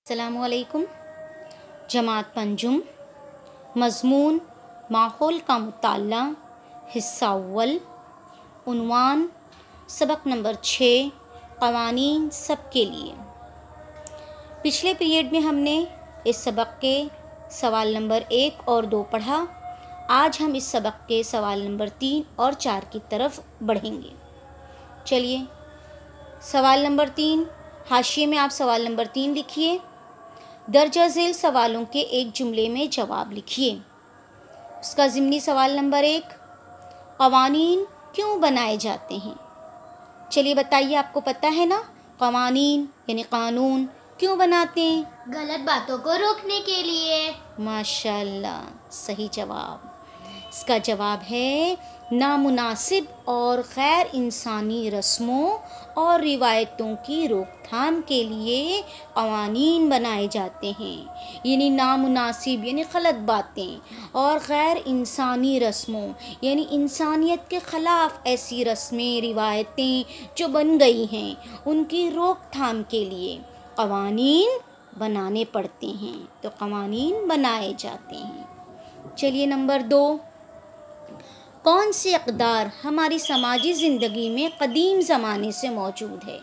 अस्सलामुअलैकुम। जमात पंजुम, मज़मून माहौल का मुताला, हिस्सा अव्वल, उन्वान सबक नंबर 6, क़वानीन सबके लिए। पिछले पीरियड में हमने इस सबक के सवाल नंबर 1 और 2 पढ़ा। आज हम इस सबक के सवाल नंबर 3 और 4 की तरफ बढ़ेंगे। चलिए, सवाल नंबर 3, हाशिए में आप सवाल नंबर 3 लिखिए। दर्जा झेल सवालों के एक जुमले में जवाब लिखिए। उसका ज़िमनी सवाल नंबर 1, क़वानीन क्यों बनाए जाते हैं? चलिए बताइए, आपको पता है ना, क़वानीन यानी कानून क्यों बनाते हैं? गलत बातों को रोकने के लिए। माशाल्लाह, सही जवाब। इसका जवाब है नामुनासिब और गैर इंसानी रस्मों और रिवायतों की रोकथाम के लिए क़वानीन बनाए जाते हैं। यानी नामुनासिब यानी गलत बातें और गैर इंसानी रस्मों यानी इंसानियत के ख़िलाफ़ ऐसी रस्में रिवायतें जो बन गई हैं, उनकी रोकथाम के लिए क़वानीन बनाने पड़ते हैं। तो क़वानीन बनाए जाते हैं। चलिए, नंबर 2, कौन सी अक़दार हमारी समाजी ज़िंदगी में क़दीम ज़माने से मौजूद है?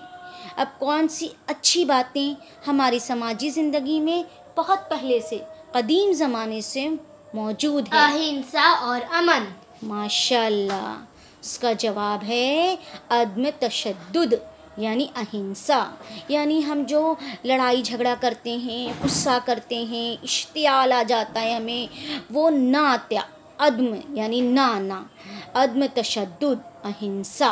अब कौन सी अच्छी बातें हमारी समाजी ज़िंदगी में बहुत पहले से क़दीम ज़माने से मौजूद है? अहिंसा और अमन। माशाल्लाह, इसका जवाब है अदम तशद्दुद यानी अहिंसा। यानी हम जो लड़ाई झगड़ा करते हैं, गुस्सा करते हैं, इश्तियाल आ जाता है हमें, वो ना त्या अदम यानी ना अदम तशद्दुद अहिंसा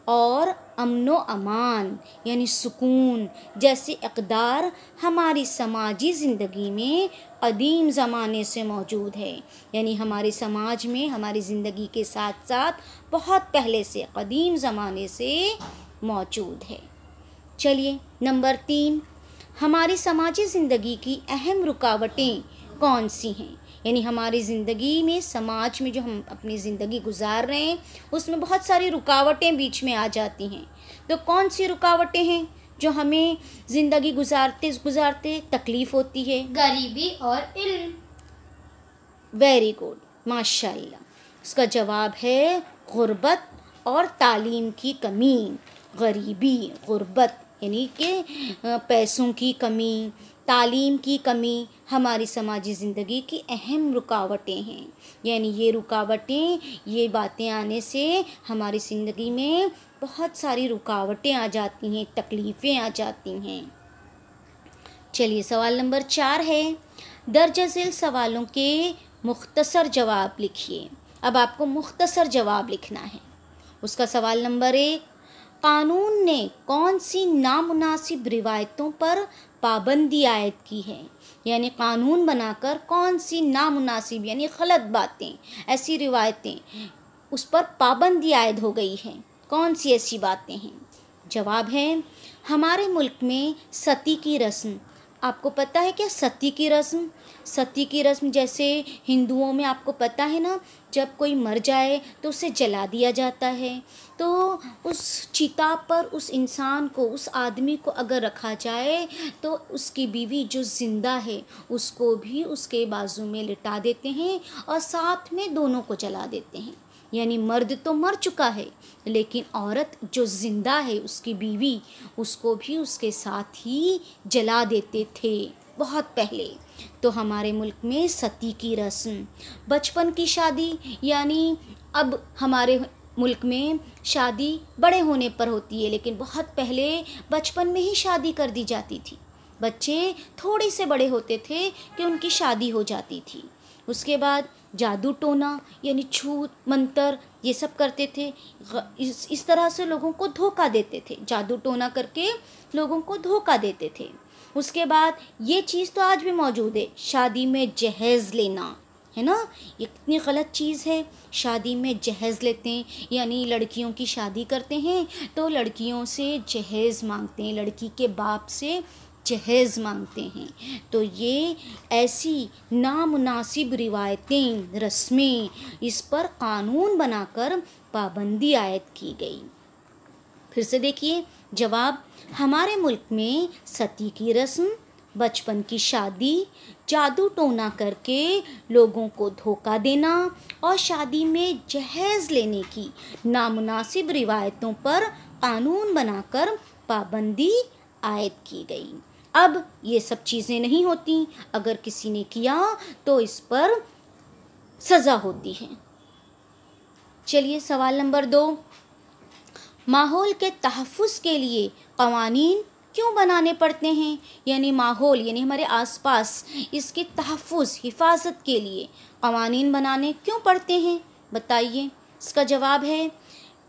और अमनो अमान यानी सुकून जैसे अक़दार हमारी समाजी ज़िंदगी में क़दीम ज़माने से मौजूद है। यानी हमारे समाज में हमारी ज़िंदगी के साथ साथ बहुत पहले से क़दीम ज़माने से मौजूद है। चलिए, नंबर 3, हमारी समाजी ज़िंदगी की अहम रुकावटें कौन सी हैं? यानी हमारी ज़िंदगी में, समाज में जो हम अपनी ज़िंदगी गुजार रहे हैं, उसमें बहुत सारी रुकावटें बीच में आ जाती हैं। तो कौन सी रुकावटें हैं जो हमें ज़िंदगी गुजारते गुजारते तकलीफ़ होती है? गरीबी और इल्म। वेरी गुड, माशाल्लाह। उसका जवाब है गुर्बत और तालीम की कमी। गरीबी, गुर्बत यानी कि पैसों की कमी, तालीम की कमी हमारी समाजी ज़िंदगी की अहम रुकावटें हैं। यानी ये रुकावटें, ये बातें आने से हमारी ज़िंदगी में बहुत सारी रुकावटें आ जाती हैं, तकलीफ़ें आ जाती हैं। चलिए, सवाल नंबर 4 है, दर्जा झेल सवालों के मुख्तसर जवाब लिखिए। अब आपको मुख्तसर जवाब लिखना है। उसका सवाल नंबर 1, कानून ने कौन सी नामुनासिब रिवायतों पर पाबंदी आयद की है? यानी कानून बनाकर कौन सी नामुनासिब यानी गलत बातें, ऐसी रिवायतें, उस पर पाबंदी आयद हो गई है। कौन सी ऐसी बातें हैं? जवाब है, हमारे मुल्क में सती की रस्म। आपको पता है क्या सती की रस्म? सती की रस्म जैसे हिंदुओं में आपको पता है ना, जब कोई मर जाए तो उसे जला दिया जाता है। तो उस चिता पर उस इंसान को, उस आदमी को अगर रखा जाए तो उसकी बीवी जो ज़िंदा है उसको भी उसके बाजू में लिटा देते हैं और साथ में दोनों को जला देते हैं। यानी मर्द तो मर चुका है, लेकिन औरत जो ज़िंदा है, उसकी बीवी, उसको भी उसके साथ ही जला देते थे बहुत पहले। तो हमारे मुल्क में सती की रस्म, बचपन की शादी, यानी अब हमारे मुल्क में शादी बड़े होने पर होती है, लेकिन बहुत पहले बचपन में ही शादी कर दी जाती थी। बच्चे थोड़े से बड़े होते थे कि उनकी शादी हो जाती थी। उसके बाद जादू टोना यानी छूत मंतर ये सब करते थे। इस तरह से लोगों को धोखा देते थे, जादू टोना करके लोगों को धोखा देते थे। उसके बाद ये चीज़ तो आज भी मौजूद है, शादी में जहेज़ लेना, है ना, ये कितनी गलत चीज़ है। शादी में जहेज़ लेते हैं, यानी लड़कियों की शादी करते हैं तो लड़कियों से जहेज़ मांगते हैं, लड़की के बाप से जहेज़ मांगते हैं। तो ये ऐसी नामुनासिब रिवायतें, रस्में, इस पर कानून बनाकर पाबंदी आयद की गई। फिर से देखिए जवाब, हमारे मुल्क में सती की रस्म, बचपन की शादी, जादू टोना करके लोगों को धोखा देना और शादी में जहेज़ लेने की नामुनासिब रिवायतों पर कानून बनाकर पाबंदी आयद की गई। अब ये सब चीज़ें नहीं होती, अगर किसी ने किया तो इस पर सज़ा होती है। चलिए सवाल नंबर 2, माहौल के तहफ़्फ़ुज़ के लिए क़वानीन क्यों बनाने पड़ते हैं? यानी माहौल यानी हमारे आसपास इसके तहफ़्फ़ुज़ हिफाजत के लिए क़वानीन बनाने क्यों पड़ते हैं, बताइए। इसका जवाब है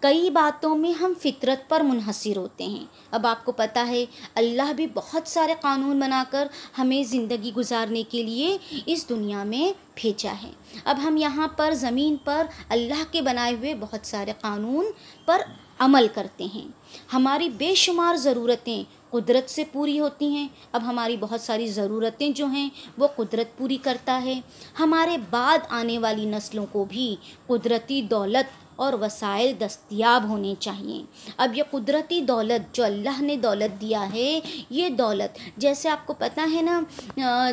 कई बातों में हम फितरत पर मुनहसिर होते हैं। अब आपको पता है अल्लाह भी बहुत सारे कानून बनाकर हमें ज़िंदगी गुजारने के लिए इस दुनिया में भेजा है। अब हम यहाँ पर ज़मीन पर अल्लाह के बनाए हुए बहुत सारे कानून पर अमल करते हैं। हमारी बेशुमार ज़रूरतें कुदरत से पूरी होती हैं। अब हमारी बहुत सारी ज़रूरतें जो हैं वो कुदरत पूरी करता है। हमारे बाद आने वाली नस्लों को भी कुदरती दौलत और वसाइल दस्तयाब होने चाहिए। अब ये कुदरती दौलत जो अल्लाह ने दौलत दिया है, ये दौलत जैसे आपको पता है ना,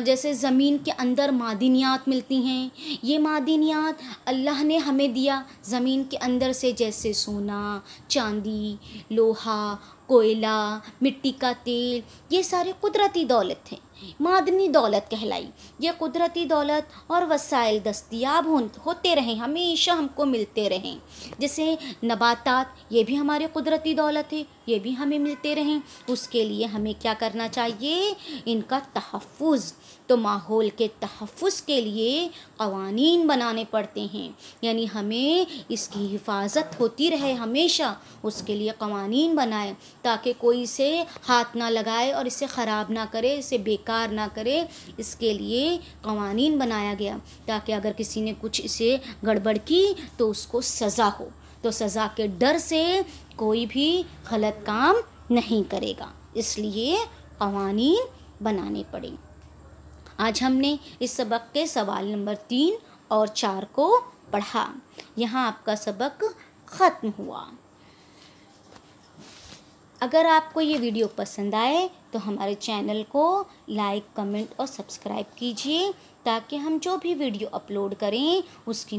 जैसे ज़मीन के अंदर मादिनियात मिलती हैं, ये मादिनियात अल्लाह ने हमें दिया ज़मीन के अंदर से, जैसे सोना, चांदी, लोहा, कोयला, मिट्टी का तेल, ये सारे कुदरती दौलत हैं, मादनी दौलत कहलाई। ये कुदरती दौलत और वसाइल दस्तयाब होते रहें, हमेशा हमको मिलते रहें। जैसे नबातात, ये भी हमारे कुदरती दौलत है, ये भी हमें मिलते रहें। उसके लिए हमें क्या करना चाहिए? इनका तहफ़्फ़ुज़, तो माहौल के तहफ़्फ़ुज़ के लिए क़वानीन बनाने पड़ते हैं, यानी हमें इसकी हिफाजत होती रहे हमेशा, उसके लिए क़वानीन बनाए ताकि कोई इसे हाथ ना लगाए और इसे ख़राब ना करे, इसे बेकार ना करे। इसके लिए क़वानीन बनाया गया ताकि अगर किसी ने कुछ इसे गड़बड़ की तो उसको सज़ा हो, तो सज़ा के डर से कोई भी गलत काम नहीं करेगा, इसलिए क़वानीन बनाने पड़े। आज हमने इस सबक के सवाल नंबर 3 और 4 को पढ़ा। यहाँ आपका सबक ख़त्म हुआ। अगर आपको ये वीडियो पसंद आए तो हमारे चैनल को लाइक, कमेंट और सब्सक्राइब कीजिए ताकि हम जो भी वीडियो अपलोड करें उसकी